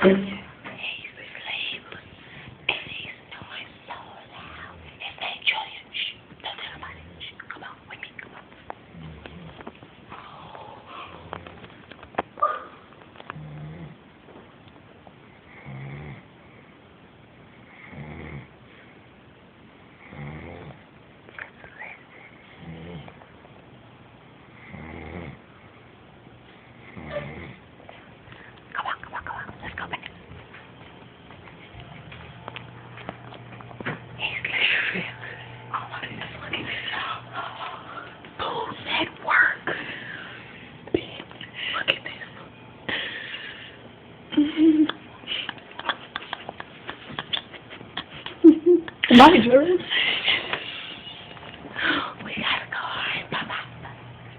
He's asleep. And he's snoring so loud. His name Julian. Shh. Don't tell nobody. Shh. Come on. With me. Come on. Come on, come on, come on. Let's go back. He's sleeping. Oh my goodness, look at this. Food Network. Look at this. Bye, Jordan.